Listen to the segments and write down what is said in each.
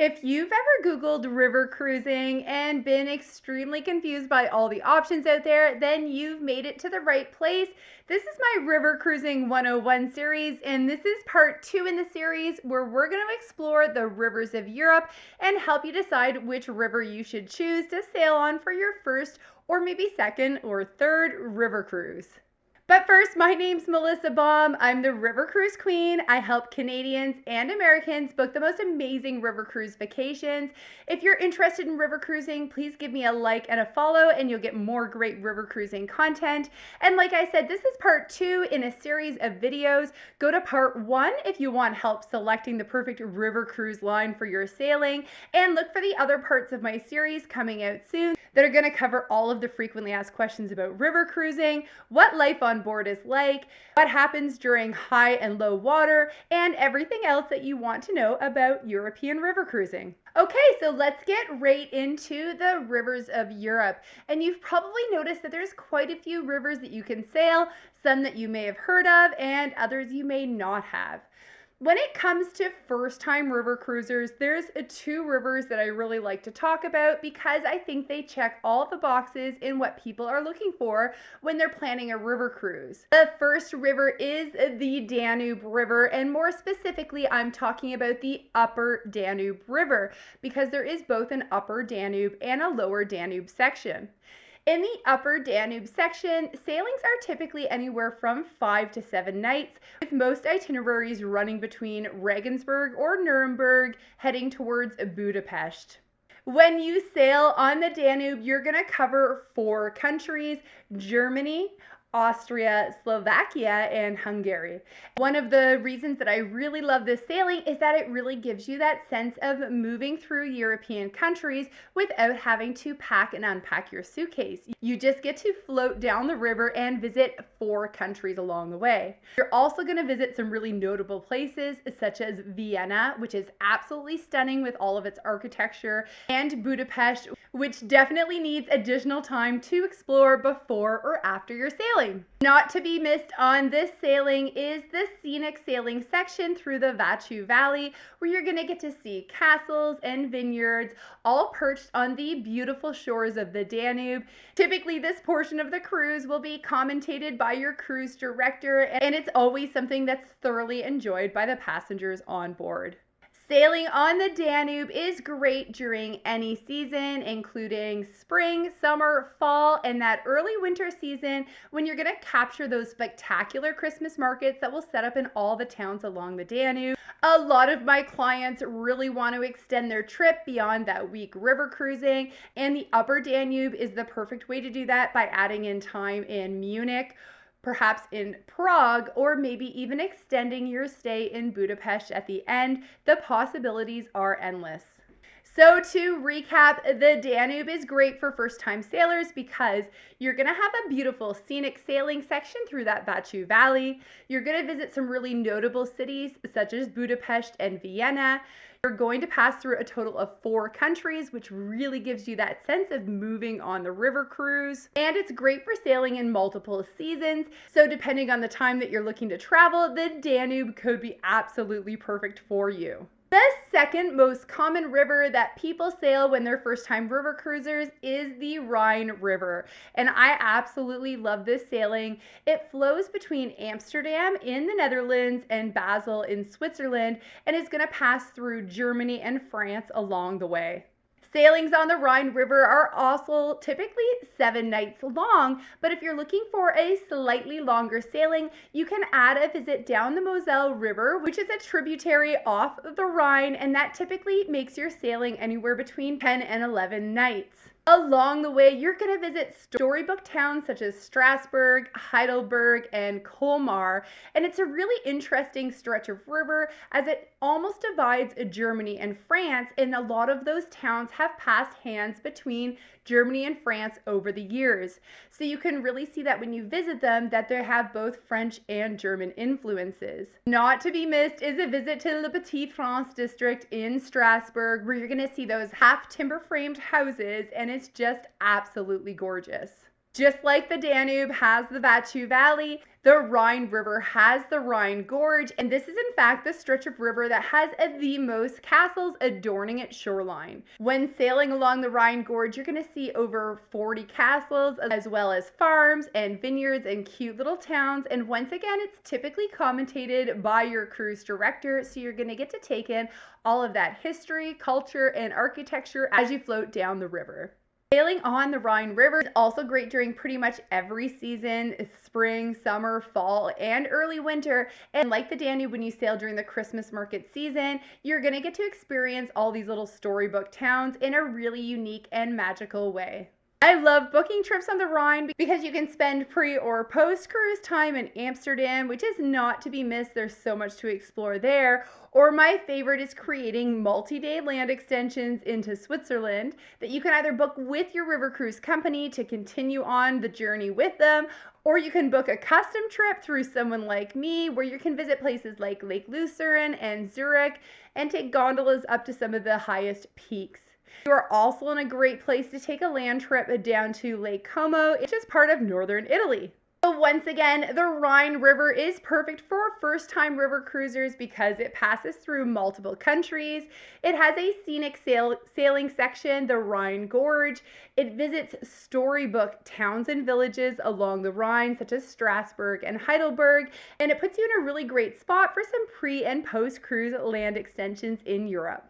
If you've ever Googled river cruising and been extremely confused by all the options out there, then you've made it to the right place. This is my River Cruising 101 series, and this is part 2 in the series where we're going to explore the rivers of Europe and help you decide which river you should choose to sail on for your first or maybe second or third river cruise. But first, my name's Melissa Baum. I'm the River Cruise Queen. I help Canadians and Americans book the most amazing river cruise vacations. If you're interested in river cruising, please give me a like and a follow and you'll get more great river cruising content. And like I said, this is part 2 in a series of videos. Go to part 1 if you want help selecting the perfect river cruise line for your sailing, and look for the other parts of my series coming out soon that are going to cover all of the frequently asked questions about river cruising, what life on board is like, what happens during high and low water, and everything else that you want to know about European river cruising. Okay, so let's get right into the rivers of Europe. And you've probably noticed that there's quite a few rivers that you can sail, some that you may have heard of and others you may not have. When it comes to first-time river cruisers, there's 2 rivers that I really like to talk about because I think they check all the boxes in what people are looking for when they're planning a river cruise. The first river is the Danube River, and more specifically, I'm talking about the Upper Danube River because there is both an Upper Danube and a Lower Danube section. In the Upper Danube section, sailings are typically anywhere from 5 to 7 nights, with most itineraries running between Regensburg or Nuremberg, heading towards Budapest. When you sail on the Danube, you're going to cover 4 countries: Germany, Austria, Slovakia, and Hungary. One of the reasons that I really love this sailing is that it really gives you that sense of moving through European countries without having to pack and unpack your suitcase. You just get to float down the river and visit 4 countries along the way. You're also going to visit some really notable places such as Vienna, which is absolutely stunning with all of its architecture, and Budapest, which definitely needs additional time to explore before or after your sailing. Not to be missed on this sailing is the scenic sailing section through the Vachu Valley, where you're going to get to see castles and vineyards, all perched on the beautiful shores of the Danube. Typically, this portion of the cruise will be commentated by your cruise director, and it's always something that's thoroughly enjoyed by the passengers on board. Sailing on the Danube is great during any season, including spring, summer, fall, and that early winter season when you're going to capture those spectacular Christmas markets that will set up in all the towns along the Danube. A lot of my clients really want to extend their trip beyond that week river cruising, and the Upper Danube is the perfect way to do that by adding in time in Munich, perhaps in Prague, or maybe even extending your stay in Budapest at the end. The possibilities are endless. So to recap, the Danube is great for first-time sailors because you're going to have a beautiful scenic sailing section through that Vachu Valley. You're going to visit some really notable cities such as Budapest and Vienna. You're going to pass through a total of 4 countries, which really gives you that sense of moving on the river cruise. And it's great for sailing in multiple seasons. So depending on the time that you're looking to travel, the Danube could be absolutely perfect for you. The second most common river that people sail when they're first-time river cruisers is the Rhine River, and I absolutely love this sailing. It flows between Amsterdam in the Netherlands and Basel in Switzerland, and is going to pass through Germany and France along the way. Sailings on the Rhine River are also typically 7 nights long, but if you're looking for a slightly longer sailing, you can add a visit down the Moselle River, which is a tributary off the Rhine, and that typically makes your sailing anywhere between 10 and 11 nights. Along the way, you're going to visit storybook towns such as Strasbourg, Heidelberg, and Colmar, and it's a really interesting stretch of river as it almost divides Germany and France, and a lot of those towns have passed hands between Germany and France over the years. So you can really see that when you visit them that they have both French and German influences. Not to be missed is a visit to Le Petit France district in Strasbourg, where you're going to see those half timber framed houses, and it's just absolutely gorgeous. Just like the Danube has the Vachu Valley, the Rhine River has the Rhine Gorge, and this is in fact the stretch of river that has the most castles adorning its shoreline. When sailing along the Rhine Gorge, you're going to see over 40 castles, as well as farms and vineyards and cute little towns, and once again, it's typically commentated by your cruise director, so you're going to get to take in all of that history, culture, and architecture as you float down the river. Sailing on the Rhine River is also great during pretty much every season, spring, summer, fall, and early winter. And like the Danube, when you sail during the Christmas market season, you're going to get to experience all these little storybook towns in a really unique and magical way. I love booking trips on the Rhine because you can spend pre or post cruise time in Amsterdam, which is not to be missed. There's so much to explore there. Or my favorite is creating multi-day land extensions into Switzerland that you can either book with your river cruise company to continue on the journey with them, or you can book a custom trip through someone like me where you can visit places like Lake Lucerne and Zurich and take gondolas up to some of the highest peaks. You are also in a great place to take a land trip down to Lake Como, which is part of northern Italy. So once again, the Rhine River is perfect for first-time river cruisers because it passes through multiple countries. It has a scenic sailing section, the Rhine Gorge. It visits storybook towns and villages along the Rhine, such as Strasbourg and Heidelberg, and it puts you in a really great spot for some pre- and post-cruise land extensions in Europe.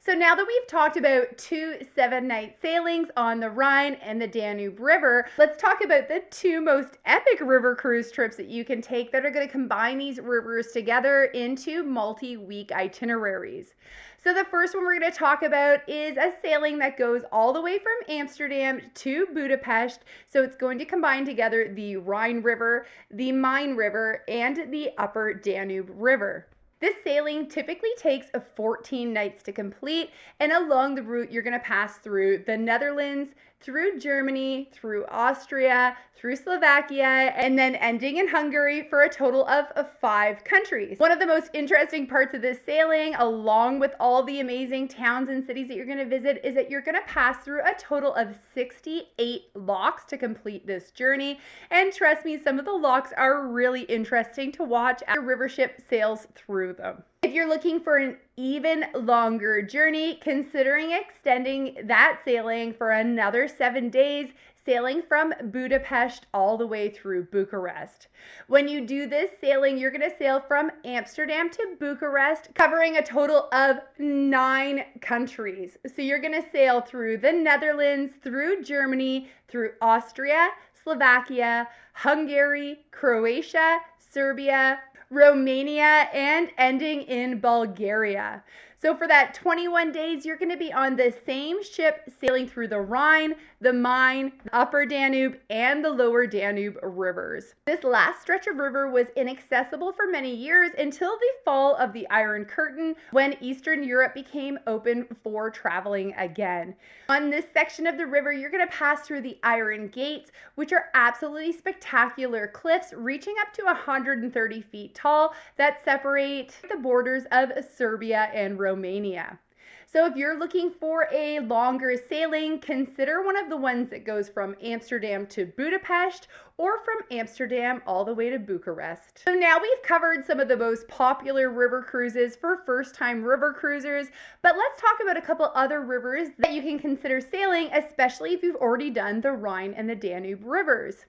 So now that we've talked about 2 7-night sailings on the Rhine and the Danube River, let's talk about the 2 most epic river cruise trips that you can take that are going to combine these rivers together into multi-week itineraries. So the first one we're going to talk about is a sailing that goes all the way from Amsterdam to Budapest. So it's going to combine together the Rhine River, the Main River, and the Upper Danube River. This sailing typically takes 14 nights to complete, and along the route you're going to pass through the Netherlands, through Germany, through Austria, through Slovakia, and then ending in Hungary for a total of 5 countries. One of the most interesting parts of this sailing, along with all the amazing towns and cities that you're going to visit, is that you're going to pass through a total of 68 locks to complete this journey. And trust me, some of the locks are really interesting to watch as your river ship sails through them. If you're looking for an even longer journey, considering extending that sailing for another 7 days, sailing from Budapest all the way through Bucharest. When you do this sailing, you're going to sail from Amsterdam to Bucharest, covering a total of 9 countries. So you're going to sail through the Netherlands, through Germany, through Austria, Slovakia, Hungary, Croatia, Serbia, Romania, and ending in Bulgaria. So for that 21 days, you're going to be on the same ship sailing through the Rhine, the Main, the Upper Danube, and the Lower Danube rivers. This last stretch of river was inaccessible for many years until the fall of the Iron Curtain, when Eastern Europe became open for traveling again. On this section of the river, you're going to pass through the Iron Gates, which are absolutely spectacular cliffs reaching up to 130 feet tall that separate the borders of Serbia and Romania. So if you're looking for a longer sailing, consider one of the ones that goes from Amsterdam to Budapest or from Amsterdam all the way to Bucharest. So now we've covered some of the most popular river cruises for first-time river cruisers, but let's talk about a couple other rivers that you can consider sailing, especially if you've already done the Rhine and the Danube rivers.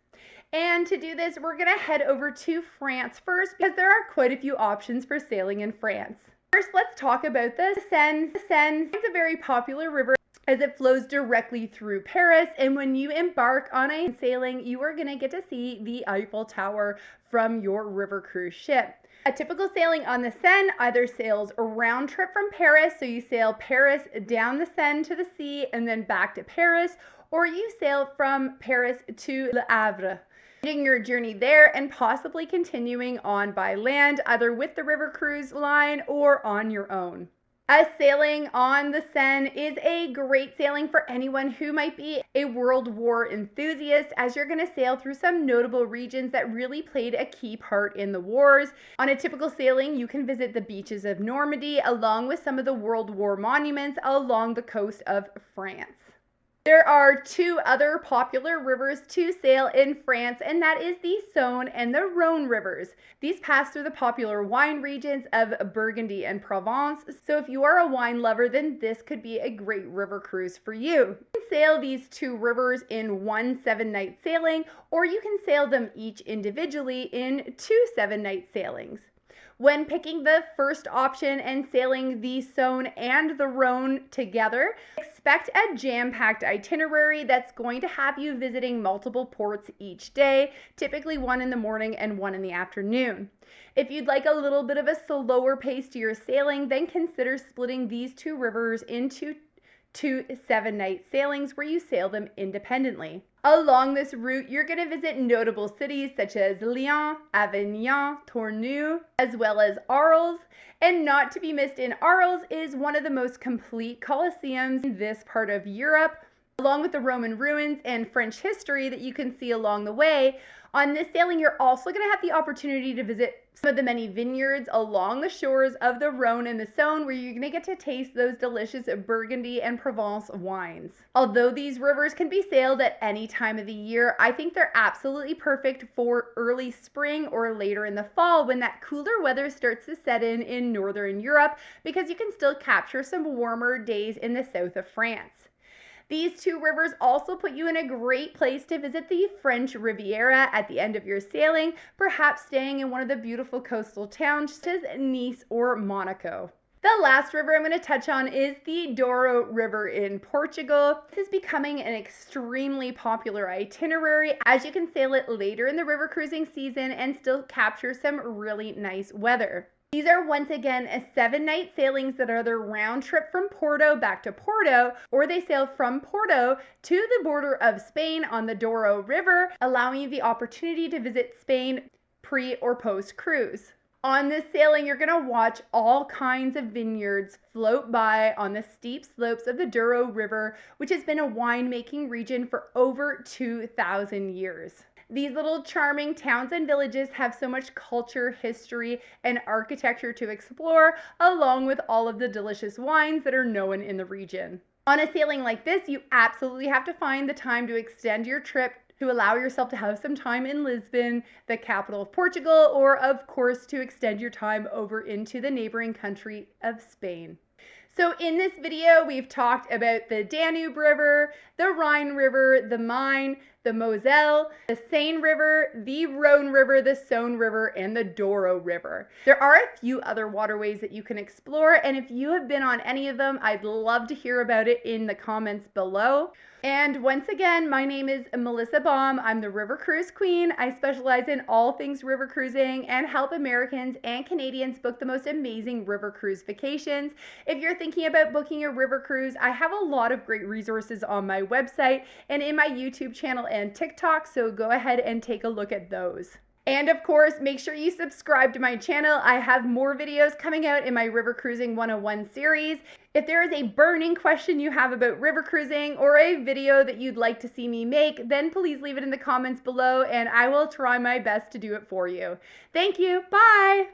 And to do this, we're going to head over to France first because there are quite a few options for sailing in France. First, let's talk about the Seine. The Seine is a very popular river as it flows directly through Paris, and when you embark on a sailing, you are going to get to see the Eiffel Tower from your river cruise ship. A typical sailing on the Seine either sails a round trip from Paris, so you sail Paris down the Seine to the sea and then back to Paris, or you sail from Paris to Le Havre, your journey there and possibly continuing on by land, either with the river cruise line or on your own. A sailing on the Seine is a great sailing for anyone who might be a World War enthusiast, as you're going to sail through some notable regions that really played a key part in the wars. On a typical sailing, you can visit the beaches of Normandy along with some of the World War monuments along the coast of France. There are two other popular rivers to sail in France, and that is the Saone and the Rhone rivers. These pass through the popular wine regions of Burgundy and Provence, so if you are a wine lover, then this could be a great river cruise for you. You can sail these two rivers in one 7-night sailing, or you can sail them each individually in two 7-night sailings. When picking the first option and sailing the Saone and the Rhone together, expect a jam-packed itinerary that's going to have you visiting multiple ports each day, typically one in the morning and one in the afternoon. If you'd like a little bit of a slower pace to your sailing, then consider splitting these two rivers into two 7-night sailings where you sail them independently. Along this route, you're going to visit notable cities such as Lyon, Avignon, Tournus, as well as Arles. And not to be missed, in Arles is one of the most complete colosseums in this part of Europe, along with the Roman ruins and French history that you can see along the way. On this sailing, you're also going to have the opportunity to visit some of the many vineyards along the shores of the Rhone and the Saone, where you're going to get to taste those delicious Burgundy and Provence wines. Although these rivers can be sailed at any time of the year, I think they're absolutely perfect for early spring or later in the fall when that cooler weather starts to set in Northern Europe, because you can still capture some warmer days in the south of France. These two rivers also put you in a great place to visit the French Riviera at the end of your sailing, perhaps staying in one of the beautiful coastal towns such as Nice or Monaco. The last river I'm going to touch on is the Douro River in Portugal. This is becoming an extremely popular itinerary as you can sail it later in the river cruising season and still capture some really nice weather. These are once again a 7-night sailings that are the round trip from Porto back to Porto, or they sail from Porto to the border of Spain on the Douro River, allowing you the opportunity to visit Spain pre or post cruise. On this sailing, you're going to watch all kinds of vineyards float by on the steep slopes of the Douro River, which has been a winemaking region for over 2,000 years. These little charming towns and villages have so much culture, history, and architecture to explore, along with all of the delicious wines that are known in the region. On a sailing like this, you absolutely have to find the time to extend your trip to allow yourself to have some time in Lisbon, the capital of Portugal, or of course to extend your time over into the neighboring country of Spain. So in this video, we've talked about the Danube River, the Rhine River, the Main, the Moselle, the Seine River, the Rhone River, the Saone River, and the Douro River. There are a few other waterways that you can explore, and if you have been on any of them, I'd love to hear about it in the comments below. And once again, my name is Melissa Baum. I'm the River Cruise Queen. I specialize in all things river cruising and help Americans and Canadians book the most amazing river cruise vacations. If you're thinking about booking a river cruise, I have a lot of great resources on my website and in my YouTube channel and TikTok, so go ahead and take a look at those. And of course, make sure you subscribe to my channel. I have more videos coming out in my River Cruising 101 series. If there is a burning question you have about river cruising or a video that you'd like to see me make, then please leave it in the comments below and I will try my best to do it for you. Thank you. Bye.